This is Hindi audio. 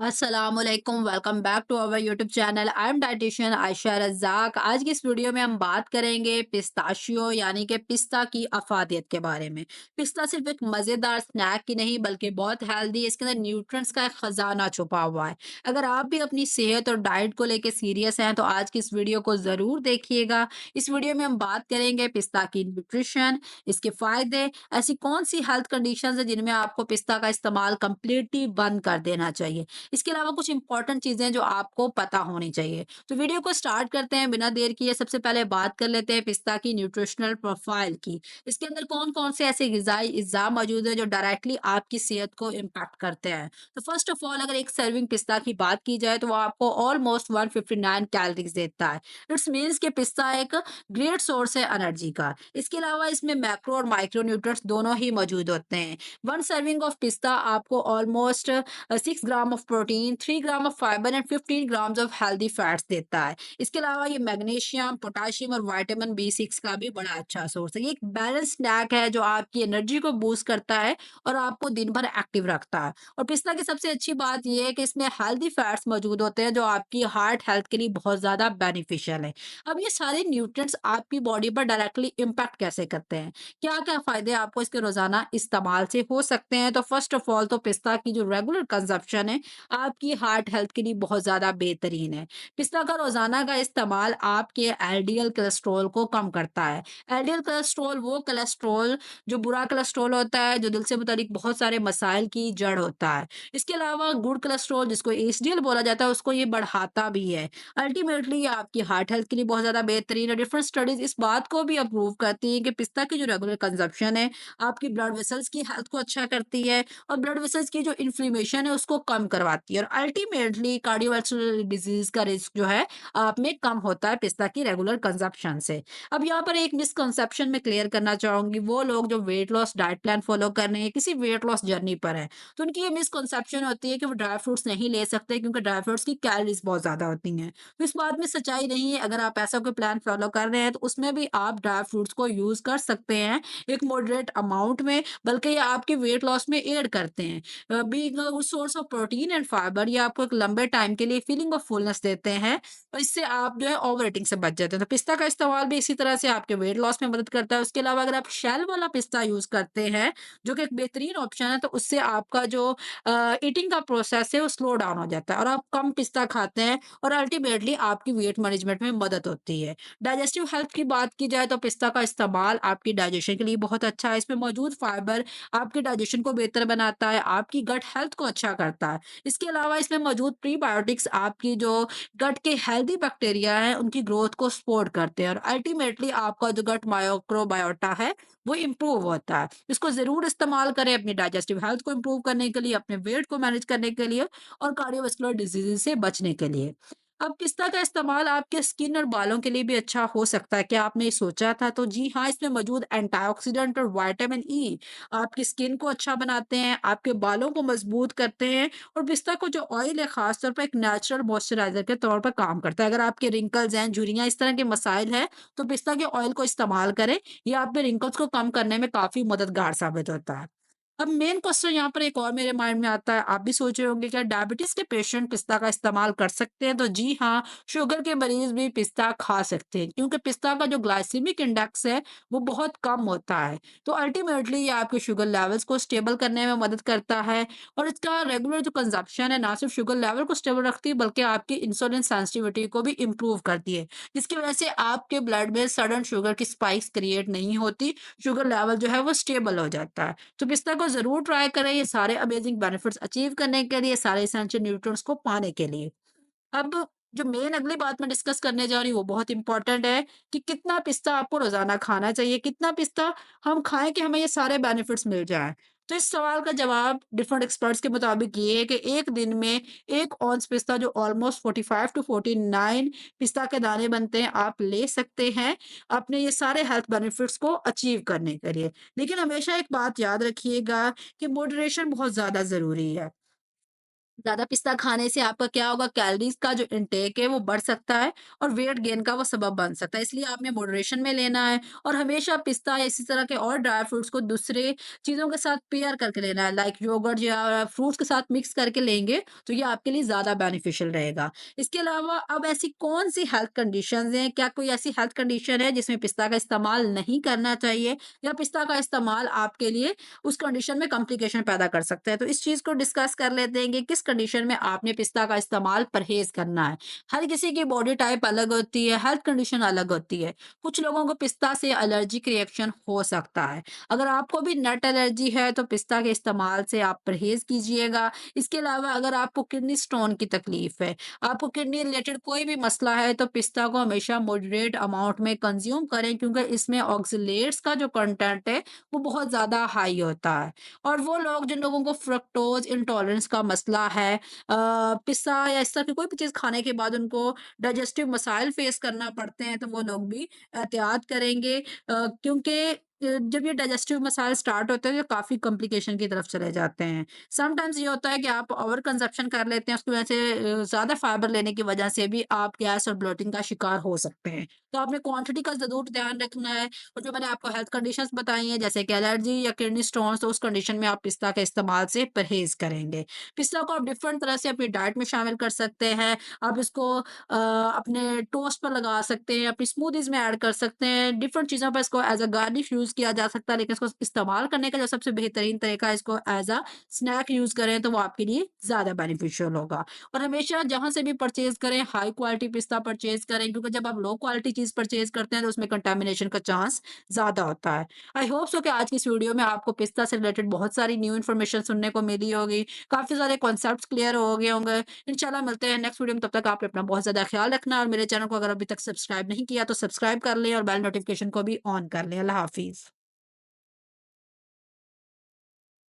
असलामुअलैकुम welcome back to our YouTube channel. I am dietitian Ayesha Razzaq. आज की इस वीडियो में हम बात करेंगे पिस्ताशियो यानी कि पिस्ता की अफादियत के बारे में। पिस्ता सिर्फ एक मज़ेदार स्नैक ही नहीं बल्कि बहुत हेल्दी, इसके अंदर न्यूट्रिएंट्स का एक ख़जाना छुपा हुआ है। अगर आप भी अपनी सेहत और डाइट को लेकर सीरियस हैं तो आज की इस वीडियो को ज़रूर देखिएगा। इस वीडियो में हम बात करेंगे पिस्ता की न्यूट्रिशन, इसके फ़ायदे, ऐसी कौन सी हेल्थ कंडीशंस है जिनमें आपको पिस्ता का इस्तेमाल कम्प्लीटली बंद कर देना चाहिए। इसके अलावा कुछ इंपॉर्टेंट चीजें जो आपको पता होनी चाहिए। तो वीडियो को स्टार्ट करते हैं बिना देर किए। सबसे पहले बात कर लेते हैं पिस्ता की न्यूट्रिशनल प्रोफाइल की। इसके अंदर कौन कौन से ऐसे गिजाई अज्जा मौजूद है जो डायरेक्टली आपकी सेहत को इम्पैक्ट करते हैं। तो फर्स्ट ऑफ ऑल, अगर एक सर्विंग पिस्ता की बात की जाए तो वो आपको ऑलमोस्ट 159 कैलोरीज देता है। इट्स मीन्स के पिस्ता एक ग्रेट सोर्स है एनर्जी का। इसके अलावा इसमें मैक्रो और माइक्रो न्यूट्रिएंट्स दोनों ही मौजूद होते हैं। वन सर्विंग ऑफ पिस्ता आपको almost 6 gram of protein, 3 gram of fibre and 15 grams of healthy fats देता है। इसके अलावा ये मैग्नीशियम, पोटेशियम और विटामिन बी 6 का भी बड़ा अच्छा सोर्स है। ये एक बैलेंस स्नैक है जो आपकी एनर्जी को बूस्ट करता है और आपको दिन भर एक्टिव रखता है। और पिस्ता की सबसे अच्छी बात ये है कि इसमें हेल्दी फैट्स मौजूद होते हैं जो आपकी हार्ट हेल्थ के लिए बहुत ज्यादा बेनिफिशियल है। अब ये सारे न्यूट्रिएंट्स आपकी बॉडी पर डायरेक्टली इम्पैक्ट कैसे करते हैं, क्या क्या फायदे आपको इसके रोजाना इस्तेमाल से हो सकते हैं। तो फर्स्ट ऑफ ऑल, तो पिस्ता की जो रेगुलर कंजप्शन है आपकी हार्ट हेल्थ के लिए बहुत ज़्यादा बेहतरीन है। पिस्ता का रोज़ाना का इस्तेमाल आपके एलडीएल कोलेस्ट्रॉल को कम करता है। एलडीएल कोलेस्ट्रॉल वो कोलेस्ट्रॉल जो बुरा कोलेस्ट्रॉल होता है, जो दिल से मुतालिक बहुत सारे मसाइल की जड़ होता है। इसके अलावा गुड कोलेस्ट्रॉल जिसको एचडीएल बोला जाता है, उसको ये बढ़ाता भी है। अल्टीमेटली ये आपकी हार्ट हेल्थ के लिए बहुत ज़्यादा बेहतरीन है। डिफरेंट स्टडीज़ इस बात को भी अप्रूव करती हैं कि पिस्ता की जो रेगुलर कंजप्शन है आपकी ब्लड वेसल्स की हेल्थ को अच्छा करती है और ब्लड वेसल्स की जो इन्फ्लेमेशन है उसको कम करवाती है और अल्टीमेटली कार्डियोवैस्कुलर डिजीज का रिस्क जो है आप में कम होता है पिस्ता की रेगुलर कंजप्शन से। अब यहाँ पर एक मिसकंसेप्शन में क्लियर करना चाहूंगी, वो लोग जो weight loss diet plan follow कर रहे हैं, किसी वेट लॉस जर्नी पर है, तो उनकी ये मिसकंसेप्शन होती है कि वो ड्राई फ्रूट्स नहीं ले सकते क्योंकि ड्राई फ्रूट्स की कैलोरीज बहुत ज्यादा होती हैं। तो इस बात में सच्चाई नहीं है। अगर आप ऐसा कोई प्लान फॉलो कर रहे हैं तो उसमें भी आप ड्राई फ्रूट्स को यूज कर सकते हैं एक मॉडरेट अमाउंट में, बल्कि ये आपके वेट लॉस में एड करते हैं। Being a good source of protein and fibre, ये आपको एक लंबे टाइम के लिए फीलिंग ऑफ फुलनेस देते हैं और इससे आप जो है ओवर ईटिंग से बच जाते हैं। तो पिस्ता का इस्तेमाल भी इसी तरह से आपके वेट लॉस में मदद करता है। उसके अलावा अगर आप शेल वाला पिस्ता यूज करते हैं जो कि एक बेहतरीन ऑप्शन है, तो उससे आपका जो ईटिंग का प्रोसेस है वो स्लो डाउन हो जाता है और आप कम पिस्ता खाते हैं और अल्टीमेटली आपकी वेट मैनेजमेंट में मदद होती है। डाइजेस्टिव हेल्थ की बात की जाए तो पिस्ता का इस्तेमाल आपकी डाइजेशन के लिए बहुत अच्छा है। इसमें मौजूद फाइबर आपके डाइजेशन को बेहतर बनाता है, आपकी गट हेल्थ को अच्छा करता है। इसके अलावा इसमें मौजूद प्रीबायोटिक्स आपकी जो गट के हेल्दी बैक्टीरिया हैं उनकी ग्रोथ को सपोर्ट करते हैं और अल्टीमेटली आपका जो गट माइक्रोबायोटा है वो इम्प्रूव होता है। इसको ज़रूर इस्तेमाल करें अपनी डाइजेस्टिव हेल्थ को इम्प्रूव करने के लिए, अपने वेट को मैनेज करने के लिए और कार्डियोवास्कुलर डिजीज़ से बचने के लिए। अब पिस्ता का इस्तेमाल आपके स्किन और बालों के लिए भी अच्छा हो सकता है। क्या आपने ये सोचा था? तो जी हाँ, इसमें मौजूद एंटीऑक्सीडेंट और विटामिन ई आपकी स्किन को अच्छा बनाते हैं, आपके बालों को मजबूत करते हैं और पिस्ता को जो ऑयल है खास तौर पर एक नेचुरल मॉइस्चराइजर के तौर पर काम करता है। अगर आपके रिंकल्स हैं, झुर्रियाँ, इस तरह के मसाइल हैं, तो पिस्ता के ऑयल को इस्तेमाल करें। ये आपके रिंकल्स को कम करने में काफ़ी मददगार साबित होता है। अब मेन क्वेश्चन यहाँ पर एक और मेरे माइंड में आता है, आप भी सोच रहे होंगे क्या डायबिटीज के पेशेंट पिस्ता का इस्तेमाल कर सकते हैं? तो जी हाँ, शुगर के मरीज भी पिस्ता खा सकते हैं क्योंकि पिस्ता का जो ग्लाइसेमिक इंडेक्स है वो बहुत कम होता है। तो अल्टीमेटली ये आपके शुगर लेवल्स को स्टेबल करने में मदद करता है और इसका रेगुलर जो कंजप्शन है ना सिर्फ शुगर लेवल को स्टेबल रखती है बल्कि आपकी इंसुलिन सेंसिटिविटी को भी इम्प्रूव करती है, जिसकी वजह से आपके ब्लड में सडन शुगर की स्पाइक्स क्रिएट नहीं होती, शुगर लेवल जो है वो स्टेबल हो जाता है। तो पिस्ता को ज़रूर ट्राई करें ये सारे अमेजिंग बेनिफिट्स अचीव करने के लिए, सारे एसेंशियल न्यूट्रिएंट्स को पाने के लिए। अब जो मेन अगली बात मैं डिस्कस करने जा रही हूँ वो बहुत इंपॉर्टेंट है कि कितना पिस्ता आपको रोज़ाना खाना चाहिए, कितना पिस्ता हम खाएँ कि हमें ये सारे बेनिफिट्स मिल जाएँ। तो इस सवाल का जवाब डिफरेंट एक्सपर्ट्स के मुताबिक ये है कि 1 दिन में 1 औंस पिस्ता जो ऑलमोस्ट 45 टू 49 पिस्ता के दाने बनते हैं, आप ले सकते हैं अपने ये सारे हेल्थ बेनिफिट्स को अचीव करने के लिए। लेकिन हमेशा एक बात याद रखिएगा कि मॉडरेशन बहुत ज़्यादा ज़रूरी है। ज़्यादा पिस्ता खाने से आपका क्या होगा, कैलोरीज़ का जो इंटेक है वो बढ़ सकता है और वेट गेन का वो सबब बन सकता है। इसलिए आपने मॉडरेशन में लेना है और हमेशा पिस्ता या इसी तरह के और ड्राई फ्रूट्स को दूसरे चीज़ों के साथ पेयर करके लेना है, लाइक योगर्ट या फ्रूट्स के साथ मिक्स करके लेंगे तो ये आपके लिए ज़्यादा बेनिफिशियल रहेगा। इसके अलावा अब ऐसी कौन-सी हेल्थ कंडीशंस हैं, क्या कोई ऐसी हेल्थ कंडीशन है जिसमें पिस्ता का इस्तेमाल नहीं करना चाहिए या पिस्ता का इस्तेमाल आपके लिए उस कंडीशन में कॉम्प्लिकेशन पैदा कर सकता है। तो इस चीज़ को डिस्कस कर लेते हैं कि किस कंडीशन में आपने पिस्ता का इस्तेमाल परहेज़ करना है। हर किसी की बॉडी टाइप अलग होती है, हेल्थ कंडीशन अलग होती है। कुछ लोगों को पिस्ता से एलर्जिक रिएक्शन हो सकता है। अगर आपको भी नट एलर्जी है तो पिस्ता के इस्तेमाल से आप परहेज़ कीजिएगा। इसके अलावा अगर आपको किडनी स्टोन की तकलीफ़ है, आपको किडनी रिलेटेड कोई भी मसला है तो पिस्ता को हमेशा मॉडरेट अमाउंट में कंज़्यूम करें, क्योंकि इसमें ऑक्ज़लेट्स का जो कंटेंट है वो बहुत ज़्यादा हाई होता है। और वो लोग जिन लोगों को फ्रक्टोज़ इंटॉलरेंस का मसला है, पिस्ता या इस तरह की कोई भी चीज़ खाने के बाद उनको डाइजेस्टिव मसाइल फेस करना पड़ते हैं, तो वो लोग भी एहतियात करेंगे, क्योंकि जब ये डाइजेस्टिव मसाइल स्टार्ट होते हैं तो काफ़ी कॉम्प्लिकेशन की तरफ चले जाते हैं। समटाइम्स ये होता है कि आप ओवर कंज़प्शन कर लेते हैं, उसकी वजह से ज़्यादा फाइबर लेने की वजह से भी आप गैस और ब्लोटिंग का शिकार हो सकते हैं। तो आपने क्वांटिटी का ज़रूर ध्यान रखना है। और जो मैंने आपको हेल्थ कंडीशंस बताई हैं जैसे कि एलर्जी या किडनी स्टोन्स, तो उस कंडीशन में आप पिस्ता के इस्तेमाल से परहेज़ करेंगे। पिस्ता को आप डिफरेंट तरह से अपनी डाइट में शामिल कर सकते हैं। आप इसको अपने टोस्ट पर लगा सकते हैं, अपनी स्मूदीज़ में ऐड कर सकते हैं, डिफरेंट चीज़ों पर इसको एज़ अ गार्निश यूज़ किया जा सकता है, लेकिन इसको इस्तेमाल करने का जो सबसे बेहतरीन तरीका है, इसको एज़ अ स्नैक यूज़ करें तो वो आपके लिए ज़्यादा बेनिफिशियल होगा। और हमेशा जहाँ से भी परचेज़ करें हाई क्वालिटी पिस्ता परचेज़ करें, क्योंकि जब आप लो क्वालिटी चीज़ परचेज़ करते हैं तो उसमें कंटामिनेशन का चांस ज़्यादा होता है। आई होप सो कि आज की इस वीडियो में आपको पिस्ता से रिलेटेड बहुत सारी न्यू इन्फॉर्मेशन सुनने को मिली होगी, काफ़ी सारे कॉन्सेप्ट्स क्लियर हो गए होंगे। इंशाल्लाह मिलते हैं नेक्स्ट वीडियो में, तब तक आपने अपना बहुत ज़्यादा ख्याल रखना और मेरे चैनल को अगर अभी तक सब्सक्राइब नहीं किया तो सब्सक्राइब कर लें और बेल नोटिफिकेशन को भी ऑन कर लें। अल्लाह हाफ़िज़।